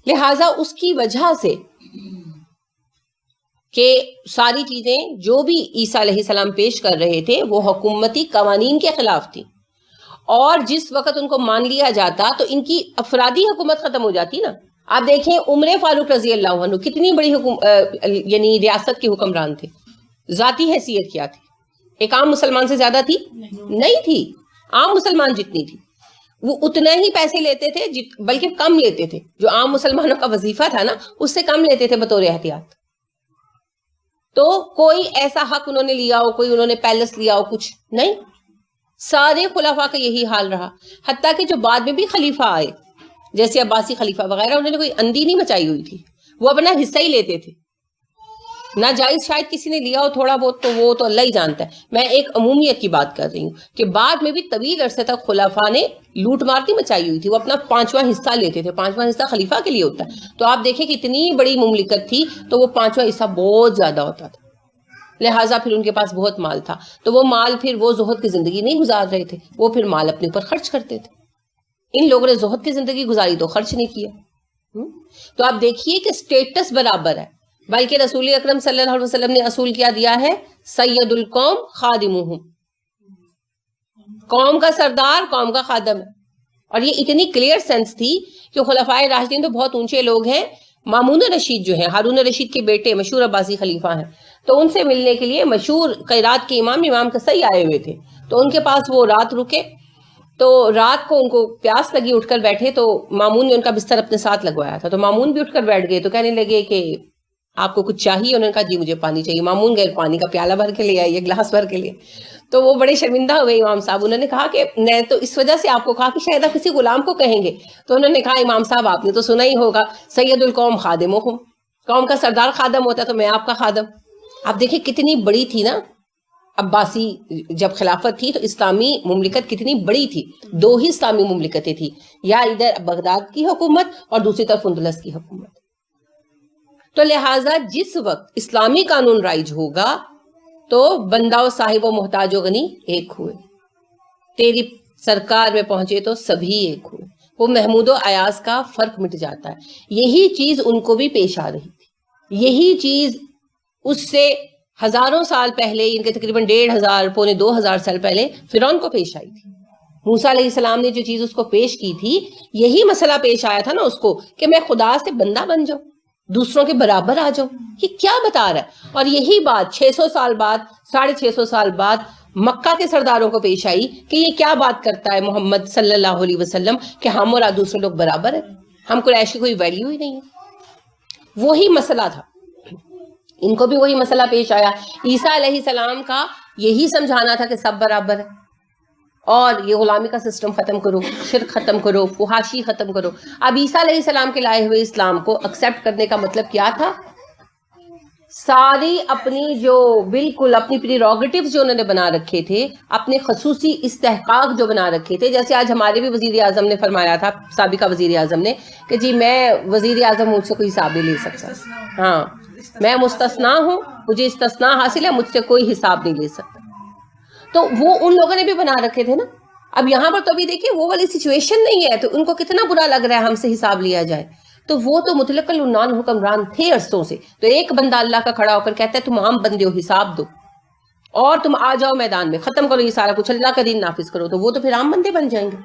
لہٰذا اس کی وجہ سے کہ ساری چیزیں جو بھی عیسیٰ علیہ السلام پیش کر رہے تھے وہ حکومتی قوانین کے خلاف تھی، اور جس وقت ان کو مان لیا جاتا تو ان کی افرادی حکومت ختم ہو جاتی نا. آپ دیکھیں عمر فاروق رضی اللہ عنہ کتنی بڑی یعنی ریاست کے حکمران تھے، ذاتی حیثیت کیا تھی؟ ایک عام مسلمان سے زیادہ تھی؟ نہیں تھی، عام مسلمان جتنی تھی وہ اتنا ہی پیسے لیتے تھے، بلکہ کم لیتے تھے. جو عام مسلمانوں کا وظیفہ تھا نا اس سے کم لیتے تھے بطور احتیاط. تو کوئی ایسا حق انہوں نے لیا ہو، کوئی انہوں نے پیلس لیا ہو، کچھ نہیں. سارے خلفاء کا یہی حال رہا، حتیٰ کہ جو بعد میں بھی خلیفہ آئے جیسے عباسی خلیفہ وغیرہ، انہوں نے کوئی اندھی نہیں مچائی ہوئی تھی، وہ اپنا حصہ ہی لیتے تھے. ناجائز شاید کسی نے لیا ہو تھوڑا بہت تو وہ تو اللہ ہی جانتا ہے. میں ایک عمومیت کی بات کر رہی ہوں کہ بعد میں بھی طویل عرصے تک خلفاء نے لوٹ مار نہیں مچائی ہوئی تھی، وہ اپنا 5واں حصہ لیتے تھے. 5واں حصہ خلیفہ کے لیے ہوتا ہے. تو آپ دیکھیں کہ اتنی بڑی مملکت تھی تو وہ 5واں حصہ بہت زیادہ ہوتا تھا. لہٰذا پھر ان کے پاس بہت مال تھا، تو وہ مال پھر وہ زہد کی زندگی نہیں گزار رہے تھے، وہ پھر مال اپنے اوپر خرچ کرتے تھے. ان لوگوں نے زہد کی زندگی گزاری تو خرچ نہیں کیا. تو آپ دیکھیے کہ سٹیٹس برابر ہے. بلکہ رسول اکرم صلی اللہ علیہ وسلم نے اصول کیا دیا ہے، سید القوم خادمہم، قوم کا سردار قوم کا خادم ہے. اور یہ اتنی کلیئر سینس تھی کہ خلفائے راشدین تو بہت اونچے لوگ ہیں. مامون رشید جو ہیں، ہارون رشید کے بیٹے مشہور عباسی خلیفہ ہیں، تو ان سے ملنے کے لیے مشہور قرات کے امام قصی آئے ہوئے تھے. تو ان کے پاس وہ رات رکے، تو رات کو ان کو پیاس لگی، اٹھ کر بیٹھے تو مامون نے ان کا بستر اپنے ساتھ لگوایا تھا. تو مامون بھی اٹھ کر بیٹھ گئے تو کہنے لگے کہ آپ کو کچھ چاہیے؟ انہوں نے کہا جی مجھے پانی چاہیے. مامون گئے پانی کا پیالہ بھر کے لے آئیے، گلاس بھر کے لیے. تو وہ بڑے شرمندہ ہوئے امام صاحب. انہوں نے کہا کہ میں تو اس وجہ سے آپ کو کہا کہ شاید آپ کسی غلام کو کہیں گے. تو انہوں نے کہا امام صاحب آپ نے تو سنا ہی ہوگا، سید القوم خادمہم، قوم کا سردار خادم ہوتا ہے تو میں آپ کا خادم. آپ دیکھیں کتنی بڑی تھی نا عباسی جب خلافت تھی تو اسلامی مملکت کتنی بڑی تھی. 2 ہی اسلامی مملکتیں تھی، یا ادھر بغداد کی حکومت اور دوسری طرف اندلس کی حکومت. تو لہٰذا جس وقت اسلامی قانون رائج ہوگا تو بندہ و صاحب و محتاج و غنی ایک ہوئے. تیری سرکار میں پہنچے تو سبھی ایک ہوئے. وہ محمود و ایاز کا فرق مٹ جاتا ہے. یہی چیز ان کو بھی پیش آ رہی تھی. یہی چیز اس سے ہزاروں سال پہلے، ان کے تقریباً 1500 پونے 2000 سال پہلے فرعون کو پیش آئی تھی. موسیٰ علیہ السلام نے جو چیز اس کو پیش کی تھی، یہی مسئلہ پیش آیا تھا نا اس کو کہ میں خدا سے بندہ بن جاؤں، دوسروں کے برابر آ جاؤں. یہ کیا بتا رہا ہے؟ اور یہی بات 600 سال بعد، 650 سال بعد مکہ کے سرداروں کو پیش آئی کہ یہ کیا بات کرتا ہے محمد صلی اللہ علیہ وسلم کہ ہم اور دوسرے لوگ برابر ہیں، ہم قریش کی کوئی ویلیو ہی نہیں ہے. وہی مسئلہ تھا، ان کو بھی وہی مسئلہ پیش آیا. عیسیٰ علیہ السلام کا یہی سمجھانا تھا کہ سب برابر ہے، اور یہ غلامی کا سسٹم ختم کرو، شرک ختم کرو، فحاشی ختم کرو. اب عیسیٰ علیہ السلام کے لائے ہوئے اسلام کو ایکسیپٹ کرنے کا مطلب کیا تھا؟ ساری اپنی جو بالکل اپنی پریروگیٹیوز جو انہوں نے بنا رکھے تھے، اپنے خصوصی استحقاق جو بنا رکھے تھے، جیسے آج ہمارے بھی وزیر اعظم نے فرمایا تھا، سابقہ وزیر اعظم نے، کہ جی میں وزیر اعظم مجھ سے کوئی حساب نہیں لے سکتا، ہاں میں مستثنا ہوں، مجھے استثناء حاصل ہے، مجھ سے کوئی حساب نہیں لے سکتا. تو وہ ان لوگوں نے بھی بنا رکھے تھے نا. اب یہاں پر تو ابھی دیکھیں وہ والی سچویشن نہیں ہے، تو ان کو کتنا برا لگ رہا ہے ہم سے حساب لیا جائے. تو وہ تو مطلق العنان حکمران تھے عرصوں سے. تو ایک بندہ اللہ کا کھڑا ہو کر کہتا ہے تم عام بندے ہو، حساب دو اور تم آ جاؤ میدان میں، ختم کرو یہ سارا کچھ، اللہ کا دین نافذ کرو. تو وہ تو پھر عام بندے بن جائیں گے،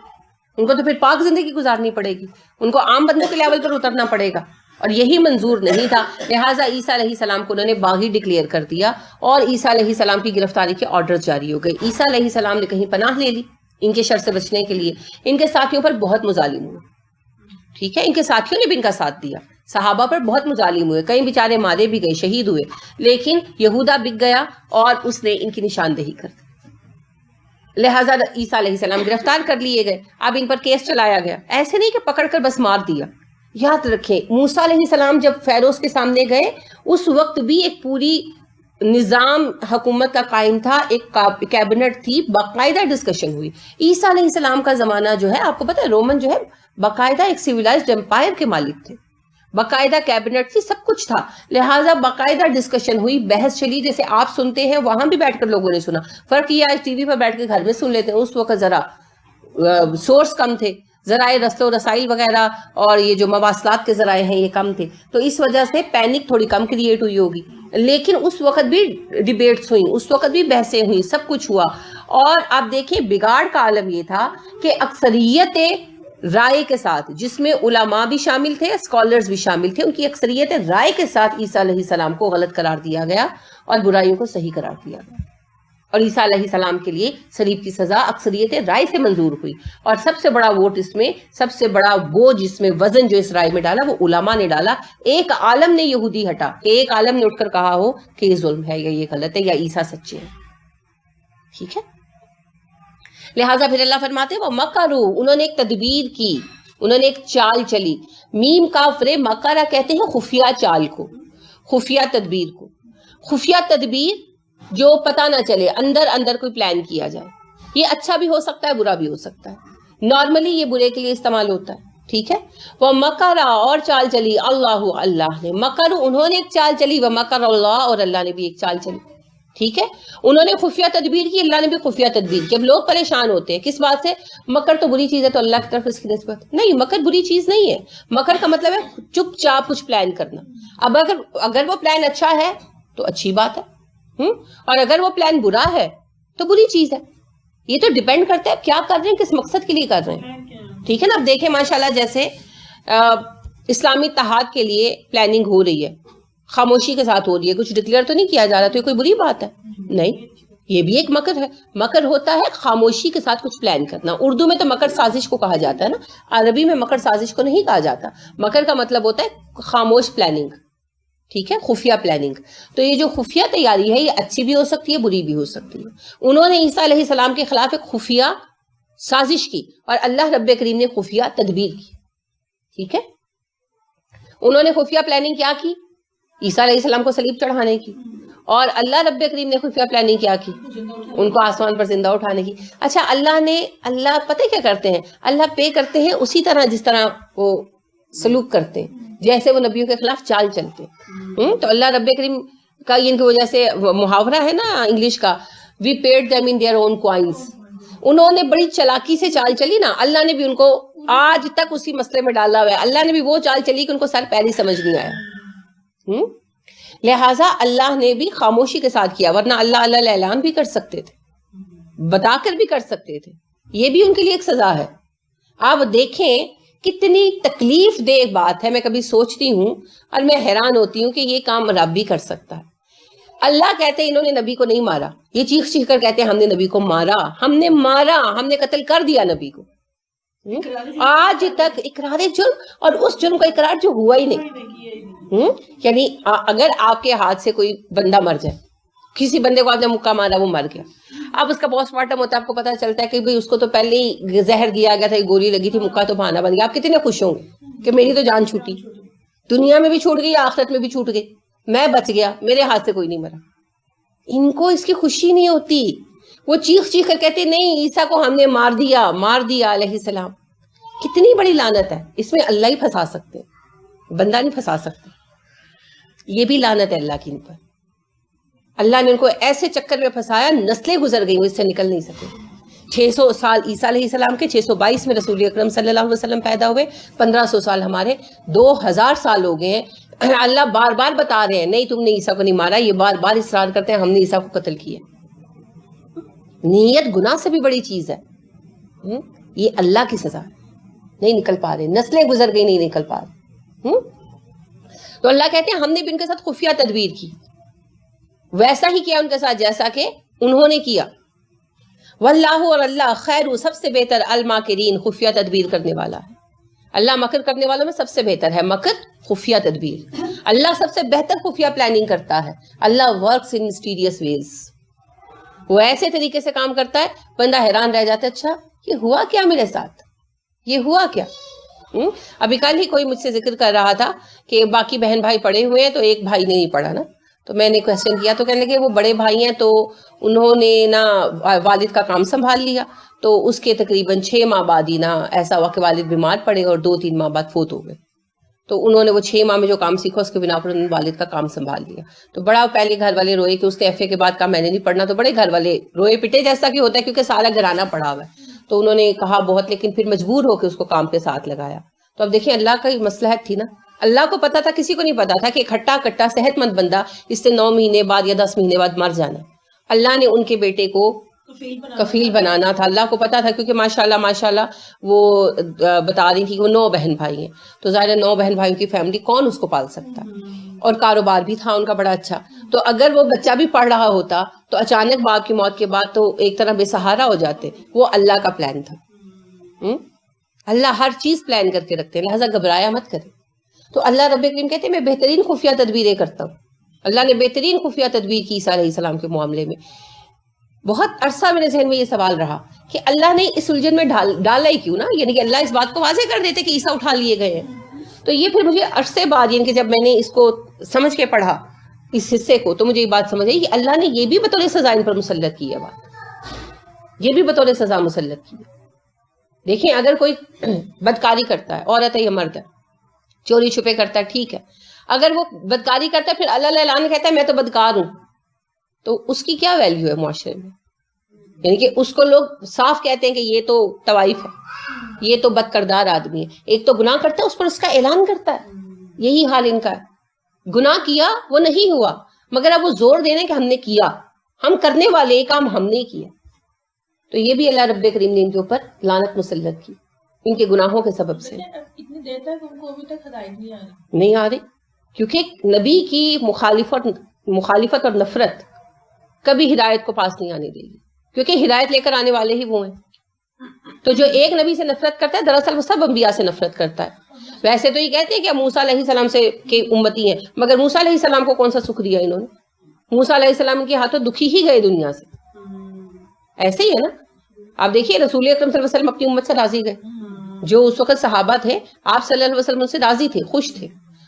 ان کو تو پھر پاک زندگی گزارنی پڑے گی، ان کو عام بندوں کے لیول پر اترنا پڑے گا. اور یہی منظور نہیں تھا. لہٰذا عیسیٰ علیہ السلام کو انہوں نے باغی ڈکلیئر کر دیا، اور عیسیٰ علیہ السلام کی گرفتاری کے آرڈر جاری ہو گئے. عیسیٰ علیہ السلام نے کہیں پناہ لے لی ان کے شر سے بچنے کے لیے. ان کے ساتھیوں پر بہت مظالم ہوئے، ٹھیک ہے، ان کے ساتھیوں نے بھی ان کا ساتھ دیا، صحابہ پر بہت مظالم ہوئے، کئی بیچارے مارے بھی گئے، شہید ہوئے. لیکن یہودا بک گیا اور اس نے ان کی نشاندہی کر دی. لہٰذا عیسیٰ علیہ السلام گرفتار کر لیے گئے. اب ان پر کیس چلایا گیا. ایسے نہیں کہ پکڑ کر بس مار دیا. یاد رکھیں موسیٰ علیہ السلام جب فیروز کے سامنے گئے اس وقت بھی ایک پوری نظام حکومت کا قائم تھا، ایک کیبنٹ تھی، باقاعدہ ڈسکشن ہوئی. عیسیٰ علیہ السلام کا زمانہ جو ہے آپ کو پتہ ہے رومن جو ہے باقاعدہ ایک سیویلائزڈ امپائر کے مالک تھے، باقاعدہ کیبنٹ تھی، سب کچھ تھا. لہٰذا باقاعدہ ڈسکشن ہوئی، بحث چلی، جیسے آپ سنتے ہیں وہاں بھی بیٹھ کر لوگوں نے سنا. فرق یہ آج ٹی وی پر بیٹھ کے گھر میں سن لیتے ہیں، اس وقت ذرا سورس کم تھے، ذرائع رسل و رسائل وغیرہ اور یہ جو مواصلات کے ذرائع ہیں یہ کم تھے، تو اس وجہ سے پینک تھوڑی کم کریٹ ہوئی ہوگی، لیکن اس وقت بھی ڈیبیٹس ہوئیں، اس وقت بھی بحثیں ہوئیں، سب کچھ ہوا. اور آپ دیکھیں بگاڑ کا عالم یہ تھا کہ اکثریت رائے کے ساتھ، جس میں علماء بھی شامل تھے، اسکالرز بھی شامل تھے، ان کی اکثریت رائے کے ساتھ عیسیٰ علیہ السلام کو غلط قرار دیا گیا اور برائیوں کو صحیح قرار دیا گیا. اور عیسیٰ علیہ السلام کے لیے صلیب کی سزا اکثریت رائے سے منظور ہوئی. اور سب سے بڑا ووٹ اس میں، سب سے بڑا بوجھ اس میں، وزن جو اس رائے میں ڈالا وہ علماء نے ڈالا. ایک عالم نے یہودی ہٹا کہ ایک عالم نے اٹھ کر کہا ہو کہ یہ ظلم ہے یا یہ غلط ہے یا عیسیٰ سچے ہیں. ٹھیک ہے، لہٰذا پھر اللہ فرماتے ہیں وہ مکرو، انہوں نے ایک تدبیر کی، انہوں نے ایک چال چلی. میم کاف رے مکرا کہتے ہیں خفیہ چال کو، خفیہ تدبیر کو. خفیہ تدبیر جو پتہ نہ چلے، اندر اندر کوئی پلان کیا جائے. یہ اچھا بھی ہو سکتا ہے، برا بھی ہو سکتا ہے. نارملی یہ برے کے لیے استعمال ہوتا ہے. ٹھیک ہے، وہ مکرا اور چال چلی اللہ نے. مکر انہوں نے ایک چال چلی، وہ مکر اللہ اور اللہ نے بھی ایک چال چلی. ٹھیک ہے، انہوں نے خفیہ تدبیر کی، اللہ نے بھی خفیہ تدبیر کی. جب لوگ پریشان ہوتے ہیں کس بات سے، مکر تو بری چیز ہے تو اللہ کی طرف اس کی نسبت نہیں، مکر بری چیز نہیں ہے. مکر کا مطلب ہے چپ چاپ کچھ پلان کرنا. اب اگر وہ پلان اچھا ہے تو اچھی بات ہے، اور اگر وہ پلان برا ہے تو بری چیز ہے. یہ تو ڈیپینڈ کرتا ہے کیا کر رہے ہیں، کس مقصد کے لیے کر رہے ہیں. ٹھیک ہے نا. اب دیکھیں ماشاءاللہ جیسے اسلامی اتحاد کے لیے پلاننگ ہو رہی ہے، خاموشی کے ساتھ ہو رہی ہے، کچھ ڈکلیئر تو نہیں کیا جا رہا، تو یہ کوئی بری بات ہے نہیں. یہ بھی ایک مکر ہے. مکر ہوتا ہے خاموشی کے ساتھ کچھ پلان کرنا. اردو میں تو مکر سازش کو کہا جاتا ہے نا، عربی میں مکر سازش کو نہیں کہا جاتا. مکر کا مطلب ہوتا ہے خاموش پلاننگ. ٹھیک ہے، خفیہ پلاننگ. تو یہ جو خفیہ تیاری ہے یہ اچھی بھی ہو سکتی ہے، بری بھی ہو سکتی ہے. انہوں نے عیسیٰ علیہ السلام کے خلاف ایک خفیہ سازش کی اور اللہ رب کریم نے خفیہ تدبیر کی. ٹھیک ہے، انہوں نے خفیہ پلاننگ کیا کی، عیسیٰ علیہ السلام کو صلیب چڑھانے کی، اور اللہ رب کریم نے خفیہ پلاننگ کیا کی، ان کو آسمان پر زندہ اٹھانے کی. اچھا، اللہ پتہ کیا کرتے ہیں، اللہ پے کرتے ہیں اسی طرح جس طرح وہ سلوک کرتے ہیں، جیسے وہ نبیوں کے خلاف چال چلتے ہیں. تو اللہ رب کریم کا ان کی وجہ سے محاورہ ہے نا انگلش کا، we paid them in their own coins. انہوں نے بڑی چلاکی سے چال چلی نا، اللہ نے بھی ان کو آج تک اسی مسئلے میں ڈالا ہوا ہے. اللہ نے بھی وہ چال چلی کہ ان کو سر پیر ہی سمجھ نہیں آیا. لہٰذا اللہ نے بھی خاموشی کے ساتھ کیا، ورنہ اللہ اعلان بھی کر سکتے تھے، بتا کر بھی کر سکتے تھے. یہ بھی ان کے لیے ایک سزا ہے. آپ دیکھیں کتنی تکلیف دہ بات ہے. میں کبھی سوچتی ہوں اور میں حیران ہوتی ہوں کہ یہ کام رب بھی کر سکتا ہے. اللہ کہتے ہیں انہوں نے نبی کو نہیں مارا، یہ چیخ چیخ کر کہتے ہیں ہم نے نبی کو مارا، ہم نے قتل کر دیا نبی کو. آج تک اقرار جرم، اور اس جرم کا اقرار جو ہوا ہی نہیں. یعنی اگر آپ کے ہاتھ سے کوئی بندہ مر جائے، کسی بندے کو آپ نے مکہ مارا، وہ مر گیا، اب اس کا پوسٹ مارٹم ہوتا ہے، آپ کو پتا چلتا ہے کہ بھئی اس کو تو پہلے ہی زہر دیا گیا تھا، گولی لگی تھی، مکہ تو بہانا بن گیا. آپ کتنے خوش ہوں گے کہ میری تو جان چھوٹی، دنیا میں بھی چھوٹ گئی، آخرت میں بھی چھوٹ گئی، میں بچ گیا، میرے ہاتھ سے کوئی نہیں مرا. ان کو اس کی خوشی نہیں ہوتی. وہ چیخ چیخ کر کہتے نہیں عیسیٰ کو ہم نے مار دیا علیہ السلام. کتنی بڑی لعنت ہے. اس میں اللہ ہی پھنسا سکتے، بندہ نہیں پھنسا سکتے. یہ بھی لعنت ہے اللہ کی ان پر. اللہ نے ان کو ایسے چکر میں پھنسایا، نسلیں گزر گئیں، وہ اس سے نکل نہیں سکے. 600 سال عیسیٰ علیہ السلام کے، 622 میں رسول اکرم صلی اللہ علیہ وسلم پیدا ہوئے، 1500 سال ہمارے، 2000 سال ہو گئے ہیں. اللہ بار بار بتا رہے ہیں نہیں تم نے عیسیٰ کو نہیں مارا، یہ بار بار اصرار کرتے ہیں ہم نے عیسیٰ کو قتل کیا. نیت گناہ سے بھی بڑی چیز ہے. یہ اللہ کی سزا ہے. نہیں نکل پا رہے، نسلیں گزر گئی، نہیں نکل پا رہے. تو اللہ کہتے ہیں ہم نے بھی ان کے ساتھ خفیہ تدبیر کی، ویسا ہی کیا ان کے ساتھ جیسا کہ انہوں نے کیا. واللہ، اور اللہ خیر، سب سے بہتر، الماکرین، خفیہ تدبیر کرنے والا ہے. اللہ مکر کرنے والوں میں سب سے بہتر ہے. مکر، خفیہ تدبیر. اللہ سب سے بہتر خفیہ پلاننگ کرتا ہے. اللہ ورکس ان مسٹیریس ویز. وہ ایسے طریقے سے کام کرتا ہے بندہ حیران رہ جاتا ہے، اچھا یہ ہوا کیا میرے ساتھ، یہ ہوا کیا. ابھی کل ہی کوئی مجھ سے ذکر کر رہا تھا کہ باقی بہن بھائی پڑھے ہوئے ہیں تو ایک بھائی نے نہیں پڑھا نا. تو میں نے کویسچن کیا تو کہنے لگے وہ بڑے بھائی ہیں تو انہوں نے نا والد کا کام سنبھال لیا، تو اس کے تقریباً 6 ماہ بعد ہی نا ایسا ہوا کہ والد بیمار پڑے اور 2-3 ماہ بعد فوت ہو گئے. تو انہوں نے وہ 6 ماہ میں جو کام سیکھا اس کے بنا پر انہوں نے والد کا کام سنبھال لیا. تو بڑا پہلے گھر والے روئے کہ اس نے ایف اے کے بعد کہا میں نے نہیں پڑھنا. تو بڑے گھر والے روئے پٹے، جیسا کہ ہوتا ہے کیونکہ سارا گھرانہ پڑا ہوا ہے. تو انہوں نے کہا بہت، لیکن پھر مجبور ہو کے اس کو کام پہ ساتھ لگایا. تو اب دیکھیں اللہ کا مصلحت تھی نا. اللہ کو پتا تھا، کسی کو نہیں پتا تھا کہ کھٹا کٹا صحت مند بندہ اس سے 9 مہینے بعد یا 10 مہینے بعد مر جانا. اللہ نے ان کے بیٹے کو کفیل بنانا تھا. اللہ کو پتا تھا، کیونکہ ماشاءاللہ وہ بتا رہی تھی کہ وہ 9 بہن بھائی ہیں. تو ظاہر ہے 9 بہن بھائیوں کی فیملی کون اس کو پال سکتا ہے، اور کاروبار بھی تھا ان کا بڑا اچھا. تو اگر وہ بچہ بھی پڑھ رہا ہوتا تو اچانک باپ کی موت کے بعد تو ایک طرح بے سہارا ہو جاتے. وہ اللہ کا پلان تھا. اللہ ہر چیز پلان کر کے رکھتے ہیں، لہٰذا گھبرایا مت کرے. تو اللہ رب کریم کہتے ہیں میں بہترین خفیہ تدبیریں کرتا ہوں. اللہ نے بہترین خفیہ تدبیر کی عیسیٰ علیہ السلام کے معاملے میں. بہت عرصہ میرے ذہن میں یہ سوال رہا کہ اللہ نے اس الجھن میں ڈالا ہی کیوں نا. یعنی کہ اللہ اس بات کو واضح کر دیتے کہ عیسیٰ اٹھا لیے گئے ہیں. تو یہ پھر مجھے عرصے بعد، یعنی کہ جب میں نے اس کو سمجھ کے پڑھا اس حصے کو، تو مجھے یہ بات سمجھ آئی کہ اللہ نے یہ بھی بطور سزا ان پر مسلط کی ہے. بات یہ بھی بطور سزا مسلط کی ہے. دیکھیں اگر کوئی بدکاری کرتا ہے، عورت ہے یا مرد ہے، چوری چھپے کرتا ہے، ٹھیک ہے. اگر وہ بدکاری کرتا ہے پھر اللہ اعلان کہتا ہے میں تو بدکار ہوں، تو اس کی کیا ویلیو ہے معاشرے میں؟ یعنی کہ اس کو لوگ صاف کہتے ہیں کہ یہ تو طوائف ہے، یہ تو بد کردار آدمی ہے. ایک تو گناہ کرتا ہے، اس پر اس کا اعلان کرتا ہے. یہی حال ان کا ہے. گناہ کیا، وہ نہیں ہوا، مگر اب وہ زور دے رہے ہیں کہ ہم نے کیا، ہم کرنے والے کام ہم نے کیا. تو یہ بھی اللہ رب کریم نے ان کے اوپر لعنت مسلط کی ان کے گناہوں کے سبب سے. اتنی دیر تک ان کو ابھی تک ہدایت نہیں آ رہی، کیونکہ نبی کی مخالفت اور نفرت کبھی ہدایت کو پاس نہیں آنے دے گی، کیونکہ ہدایت لے کر آنے والے ہی وہ ہیں. تو جو ایک نبی سے نفرت کرتا ہے دراصل وہ سب انبیاء سے نفرت کرتا ہے. ویسے تو یہ کہتے ہیں کہ موسیٰ علیہ السلام سے کے امتی ہیں، مگر موسیٰ علیہ السلام کو کون سا سکھ دیا انہوں نے؟ موسیٰ علیہ السلام کے ہاتھوں دکھی ہی گئے دنیا سے. ایسے ہی ہے نا. آپ دیکھیے رسول اکرم صلی اللہ علیہ وسلم اپنی امت سے راضی گئے. جو اس وقت صحابہ تھے آپ صلی اللہ علیہ وسلم ان سے راضی تھے، خوش تھے،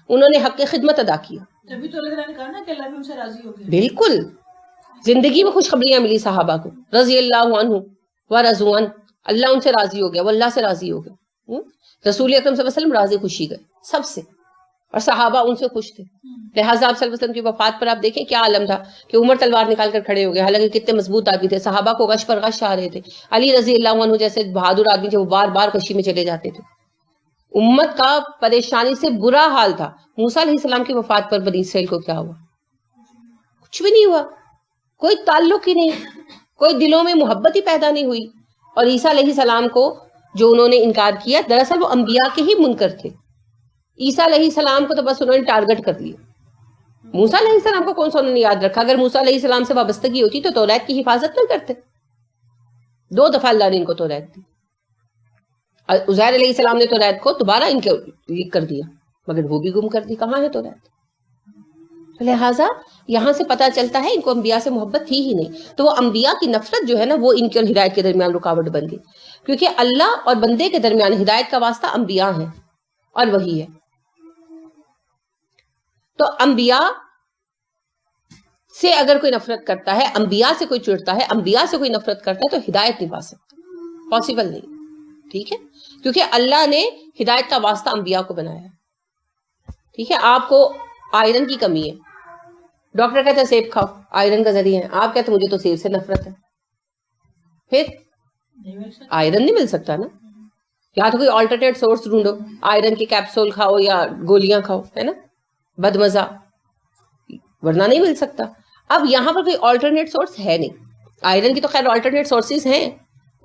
انہوں نے حق کی خدمت ادا کیا. تبھی تو اللہ نے کہا نا کہ اللہ بھی ان سے راضی ہو گیا. بالکل، زندگی میں خوشخبریاں ملی صحابہ کو، رضی اللہ عنہ ورضوا عنہ، اللہ ان سے راضی ہو گیا، وہ اللہ سے راضی ہو گئے. رسول اکرم صلی اللہ علیہ وسلم راضی خوشی گئے سب سے، اور صحابہ ان سے خوش تھے. لہٰذا آپ صلی اللہ علیہ وسلم کی وفات پر آپ دیکھیں کیا عالم تھا کہ عمر تلوار نکال کر کھڑے ہو گئے، حالانکہ کتنے مضبوط آدمی تھے، صحابہ کو غش پر غش آ رہے تھے. علی رضی اللہ عنہ جیسے بہادر آدمی تھے، وہ بار بار کشی میں چلے جاتے تھے. امت کا پریشانی سے برا حال تھا. موسیٰ علیہ السلام کی وفات پر بنی اسرائیل کو کیا ہوا؟ کچھ بھی نہیں ہوا، کوئی تعلق ہی نہیں، کوئی دلوں میں محبت ہی پیدا نہیں ہوئی. اور عیسیٰ علیہ السلام کو جو انہوں نے انکار کیا، دراصل وہ انبیاء کے ہی منکر تھے. عیسیٰ علیہ السلام کو تو بس انہوں نے ٹارگٹ کر لیا. موسیٰ علیہ السلام کو کون سا انہوں نے یاد رکھا؟ اگر موسیٰ علیہ السلام سے وابستگی ہوتی تو توریت کی حفاظت نہ کرتے. 2 دفعہ اللہ نے ان کو توریت دی. عزیر علیہ السلام نے توریت کو دوبارہ ان کے لکھ کر دیا، مگر وہ بھی گم کر دی. کہاں ہے توریت؟ لہٰذا یہاں سے پتہ چلتا ہے ان کو انبیاء سے محبت تھی ہی نہیں. تو وہ انبیاء کی نفرت جو ہے نا، وہ ان کے اور ہدایت کے درمیان رکاوٹ بن گئی، کیونکہ اللہ اور بندے کے درمیان ہدایت کا واسطہ انبیاء ہیں اور وہی ہے. تو انبیاء سے اگر کوئی نفرت کرتا ہے، انبیاء سے کوئی چڑھتا ہے، انبیاء سے کوئی نفرت کرتا ہے، تو ہدایت نہیں پا سکتا، پاسبل نہیں. ٹھیک ہے، کیونکہ اللہ نے ہدایت کا واسطہ انبیاء کو بنایا ہے. ٹھیک ہے، آپ کو آئرن کی کمی ہے، ڈاکٹر کہتے ہیں سیب کھاؤ، آئرن کا ذریعہ ہے. آپ کہتے ہیں مجھے تو سیب سے نفرت ہے، پھر آئرن نہیں مل سکتا نا. یا تو کوئی آلٹرنیٹ سورس ڈھونڈو، آئرن کی کیپسول کھاؤ یا گولیاں کھاؤ، ہے نا، بدمزہ، ورنہ نہیں مل سکتا. اب یہاں پر کوئی آلٹرنیٹ سورس ہے نہیں. آئرن کی تو خیر آلٹرنیٹ سورسز ہیں،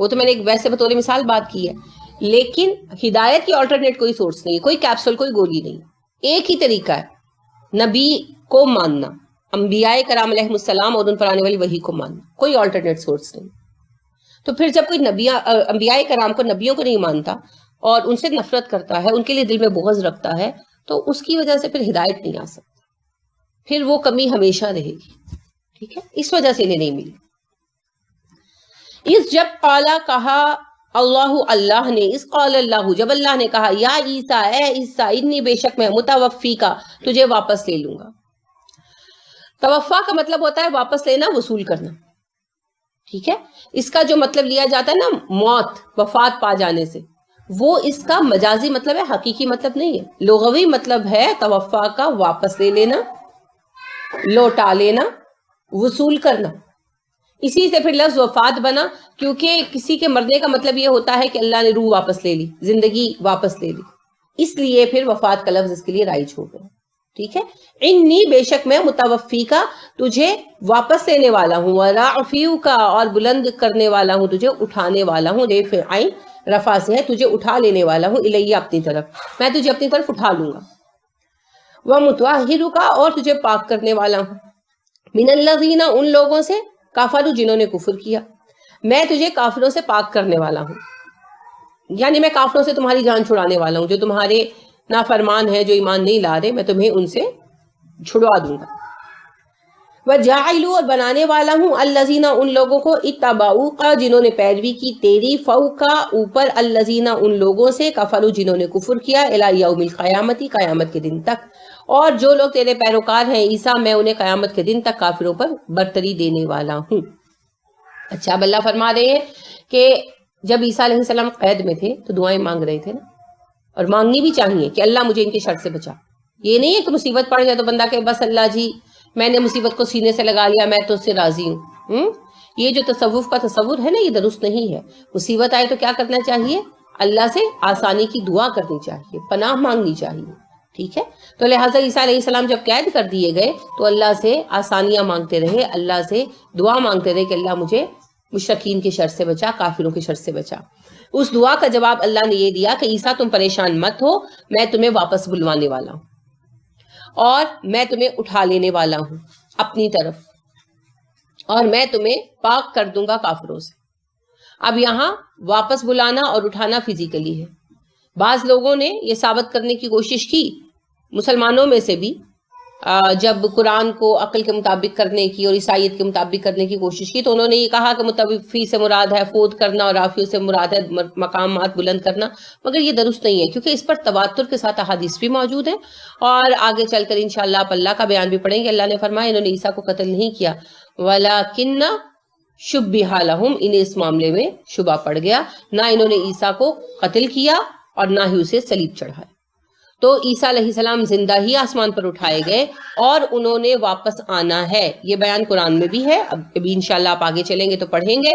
وہ تو میں نے ایک ویسے بطور مثال بات کی ہے، لیکن ہدایت کی آلٹرنیٹ کوئی سورس نہیں، کوئی کیپسول، کوئی گولی نہیں. ایک ہی طریقہ ہے، نبی کو ماننا، انبیاء کرام علیہ السلام اور ان پر آنے والی وحی کو ماننا، کوئی آلٹرنیٹ سورس نہیں. تو پھر جب کوئی انبیاء کرام کو، نبیوں کو نہیں مانتا اور ان سے نفرت کرتا ہے، ان کے لیے دل میں بغض رکھتا ہے، تو اس کی وجہ سے پھر ہدایت نہیں آ سکتی، پھر وہ کمی ہمیشہ رہے گی. ٹھیک ہے، اس وجہ سے انہیں نہیں ملی. اس جب قالا کہا اللہ، اللہ نے، اس قال اللہ جب اللہ نے کہا، یا عیسیٰ، اے عیسیٰ، انی بے شک میں متوفی کا تجھے واپس لے لوں گا. توفا کا مطلب ہوتا ہے واپس لینا، وصول کرنا. ٹھیک ہے، اس کا جو مطلب لیا جاتا ہے نا موت، وفات پا جانے سے، وہ اس کا مجازی مطلب ہے، حقیقی مطلب نہیں ہے. لغوی مطلب ہے توفا کا واپس لے لینا، لوٹا لینا، وصول کرنا. اسی سے پھر لفظ وفات بنا، کیونکہ کسی کے مرنے کا مطلب یہ ہوتا ہے کہ اللہ نے روح واپس لے لی، زندگی واپس لے لی، اس لیے پھر وفات کا لفظ اس کے لیے رائج ہو گیا. ٹھیک ہے. انی بے شک میں متوفی کا تجھے واپس لینے والا ہوں، ورافیو کا اور بلند کرنے والا ہوں، تجھے اٹھانے والا ہوں. عین رفع سے ہے، تجھے اٹھا لینے والا ہوں، الیہ اپنی طرف، میں تجھے اپنی طرف اٹھا لوں گا. ومطہرک اور تجھے پاک کرنے والا ہوں، من الذین ان لوگوں سے، کافروا جنہوں نے کفر کیا، میں تجھے کافروں سے پاک کرنے والا ہوں، یعنی میں کافروں سے تمہاری جان چھڑانے والا ہوں، جو تمہارے نافرمان ہیں، جو ایمان نہیں لا رہے، میں تمہیں ان سے چھڑوا دوں گا. وجاعل اور بنانے والا ہوں الذین ان لوگوں کو اتبعوک جنہوں نے پیروی کی تیری، فوق اوپر الذین ان لوگوں سے، کفروا جنہوں نے کفر کیا، الی یوم القیامت قیامت کے دن تک. اور جو لوگ تیرے پیروکار ہیں عیسیٰ، میں انہیں قیامت کے دن تک کافروں پر برتری دینے والا ہوں. اچھا، اب اللہ فرما رہے ہیں کہ جب عیسیٰ علیہ السلام قید میں تھے تو دعائیں مانگ رہے تھے نا، اور مانگنی بھی چاہیے کہ اللہ مجھے ان کی شر سے بچا. یہ نہیں ہے کہ مصیبت پڑ جائے تو بندہ کہ بس اللہ جی میں نے مصیبت کو سینے سے لگا لیا، میں تو اس سے راضی ہوں. یہ جو تصوف کا تصور ہے نا، یہ درست نہیں ہے. مصیبت آئے تو کیا کرنا چاہیے؟ اللہ سے آسانی کی دعا کرنی چاہیے، پناہ مانگنی چاہیے. ٹھیک ہے. تو لہٰذا عیسیٰ علیہ السلام جب قید کر دیے گئے تو اللہ سے آسانیاں مانگتے رہے، اللہ سے دعا مانگتے رہے کہ اللہ مجھے مشرکین کی شر سے بچا، کافروں کی شر سے بچا. اس دعا کا جواب اللہ نے یہ دیا کہ عیسیٰ تم پریشان مت ہو، میں تمہیں واپس بلوانے والا ہوں اور میں تمہیں اٹھا لینے والا ہوں اپنی طرف، اور میں تمہیں پاک کر دوں گا کافروں سے. اب یہاں واپس بلانا اور اٹھانا فزیکلی ہے. بعض لوگوں نے یہ ثابت کرنے کی کوشش کی، مسلمانوں میں سے بھی، جب قرآن کو عقل کے مطابق کرنے کی اور عیسائیت کے مطابق کرنے کی کوشش کی تو انہوں نے یہ کہا کہ متوفی سے مراد ہے فوت کرنا اور رافیو سے مراد ہے مقامات بلند کرنا، مگر یہ درست نہیں ہے، کیونکہ اس پر تواتر کے ساتھ احادیث بھی موجود ہیں. اور آگے چل کر انشاءاللہ آپ اللہ کا بیان بھی پڑھیں گے. اللہ نے فرمایا انہوں نے عیسیٰ کو قتل نہیں کیا، وَلَكِنَّ شُبِّهَ لَهُمْ، انہیں اس معاملے میں شبہ پڑ گیا، نہ انہوں نے عیسیٰ کو قتل کیا اور نہ ہی اسے صلیب چڑھایا. تو عیسیٰ علیہ السلام زندہ ہی آسمان پر اٹھائے گئے اور انہوں نے واپس آنا ہے. یہ بیان قرآن میں بھی ہے، ابھی انشاءاللہ آپ آگے چلیں گے تو پڑھیں گے.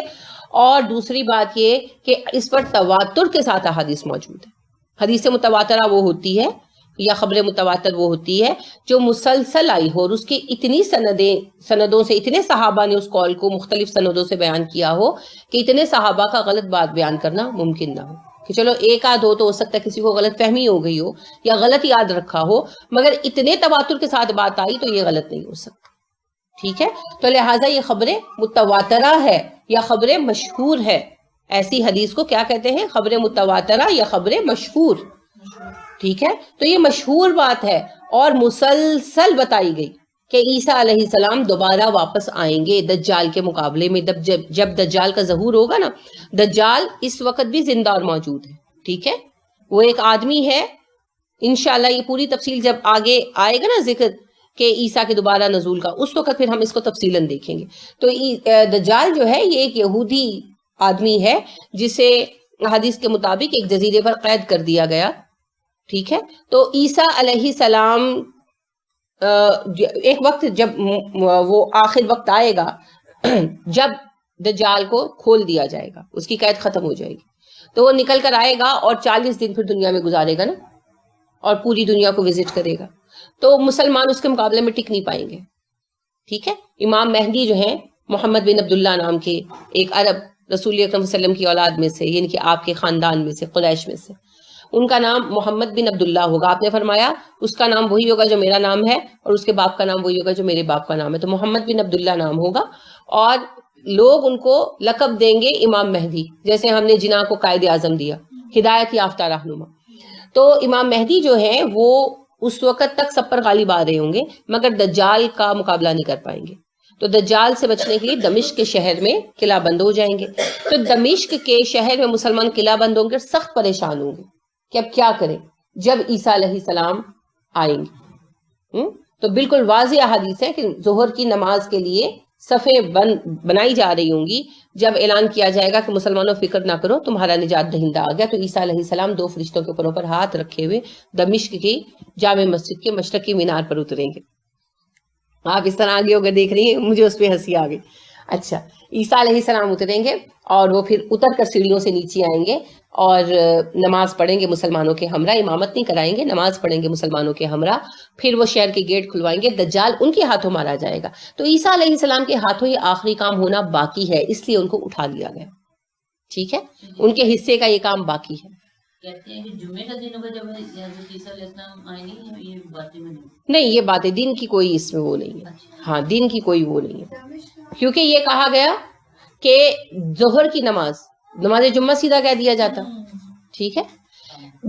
اور دوسری بات یہ کہ اس پر تواتر کے ساتھ احادیث موجود ہے. حدیث متواترہ وہ ہوتی ہے یا خبر متواتر وہ ہوتی ہے جو مسلسل آئی ہو اور اس کی اتنی سندوں سے، اتنے صحابہ نے اس قول کو مختلف سندوں سے بیان کیا ہو کہ اتنے صحابہ کا غلط بات بیان کرنا ممکن نہ ہو. کہ چلو ایک آدھ ہو تو ہو سکتا ہے کسی کو غلط فہمی ہو گئی ہو یا غلط یاد رکھا ہو، مگر اتنے تواتر کے ساتھ بات آئی تو یہ غلط نہیں ہو سکتا. ٹھیک ہے. تو لہٰذا یہ خبر متواترہ ہے یا خبر مشہور ہے. ایسی حدیث کو کیا کہتے ہیں؟ خبر متواترہ یا خبر مشہور. ٹھیک ہے. تو یہ مشہور بات ہے اور مسلسل بتائی گئی کہ عیسیٰ علیہ السلام دوبارہ واپس آئیں گے دجال کے مقابلے میں. جب دجال کا ظہور ہوگا نا، دجال اس وقت بھی زندہ اور موجود ہے. ٹھیک ہے. وہ ایک آدمی ہے، انشاءاللہ یہ پوری تفصیل جب آگے آئے گا نا ذکر کہ عیسیٰ کے دوبارہ نزول کا، اس وقت پھر ہم اس کو تفصیلاً دیکھیں گے. تو دجال جو ہے یہ ایک یہودی آدمی ہے جسے حدیث کے مطابق ایک جزیرے پر قید کر دیا گیا. ٹھیک ہے. تو عیسیٰ علیہ السلام ایک وقت جب وہ آخر وقت آئے گا جب دجال کو کھول دیا جائے گا، اس کی قید ختم ہو جائے گی، تو وہ نکل کر آئے گا اور 40 دن پھر دنیا میں گزارے گا نا، اور پوری دنیا کو وزٹ کرے گا. تو مسلمان اس کے مقابلے میں ٹک نہیں پائیں گے. ٹھیک ہے. امام مہدی جو ہیں محمد بن عبداللہ نام کے ایک عرب رسول اکرم صلی اللہ علیہ وسلم کی اولاد میں سے، یعنی کہ آپ کے خاندان میں سے، قریش میں سے، ان کا نام محمد بن عبداللہ ہوگا. آپ نے فرمایا اس کا نام وہی ہوگا جو میرا نام ہے اور اس کے باپ کا نام وہی ہوگا جو میرے باپ کا نام ہے. تو محمد بن عبداللہ نام ہوگا اور لوگ ان کو لقب دیں گے امام مہدی، جیسے ہم نے جناح کو قائد اعظم دیا، ہدایت یافتہ رہنما. تو امام مہدی جو ہیں وہ اس وقت تک سب پر غالب آ رہے ہوں گے مگر دجال کا مقابلہ نہیں کر پائیں گے. تو دجال سے بچنے کے لیے دمشق کے شہر میں قلعہ بند ہو جائیں گے. تو دمشق کے شہر میں مسلمان قلعہ بند ہوں گے اور سخت پریشان ہوں گے کہ اب کیا کریں جب عیسیٰ علیہ السلام آئیں گے. تو بالکل واضح حدیث ہے کہ ظہر کی نماز کے لیے صفیں بنائی جا رہی ہوں گی جب اعلان کیا جائے گا کہ مسلمانوں فکر نہ کرو تمہارا نجات دہندہ آ گیا. تو عیسیٰ علیہ السلام 2 فرشتوں کے اوپر ہاتھ رکھے ہوئے دمشق کی جامع مسجد کے مشرقی مینار پر اتریں گے. آپ اس طرح آگے ہوگا دیکھ رہی ہیں، مجھے اس پہ ہنسی آ گئی. اچھا، عیسیٰ علیہ السلام اتریں گے اور وہ پھر اتر کر سیڑھیوں سے نیچے آئیں گے اور نماز پڑھیں گے مسلمانوں کے ہمراہ، امامت نہیں کرائیں گے، نماز پڑھیں گے مسلمانوں کے ہمراہ، پھر وہ شہر کے گیٹ کھلوائیں گے، دجال ان کے ہاتھوں مارا جائے گا. تو عیسیٰ علیہ السلام کے ہاتھوں یہ آخری کام ہونا باقی ہے، اس لیے ان کو اٹھا لیا گیا. ٹھیک ہے، ان کے حصے کا یہ کام باقی ہے. کہتے ہیں کہ جمعے کا دن ہوگا جب حضرت عیسیٰ علیہ السلام آئیں گے، یہ باتیں میں نہیں، یہ باتیں دن کی کوئی اس میں وہ نہیں ہے. ہاں، دن کی کوئی وہ نہیں ہے، کیونکہ یہ کہا گیا کہ ظہر کی نماز جمعہ سیدھا کہہ دیا جاتا. ٹھیک ہے.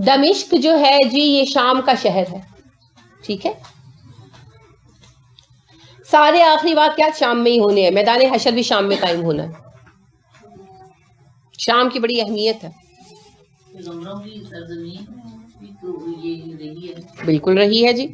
دمشق جو ہے جی یہ شام کا شہر ہے. ٹھیک ہے. سارے آخری واقعات شام میں ہی ہونے ہیں، میدان حشر بھی شام میں قائم ہونا ہے. شام کی بڑی اہمیت ہے. پیغمبروں کی سرزمین بھی تو یہ رہی ہے. بالکل رہی ہے جی.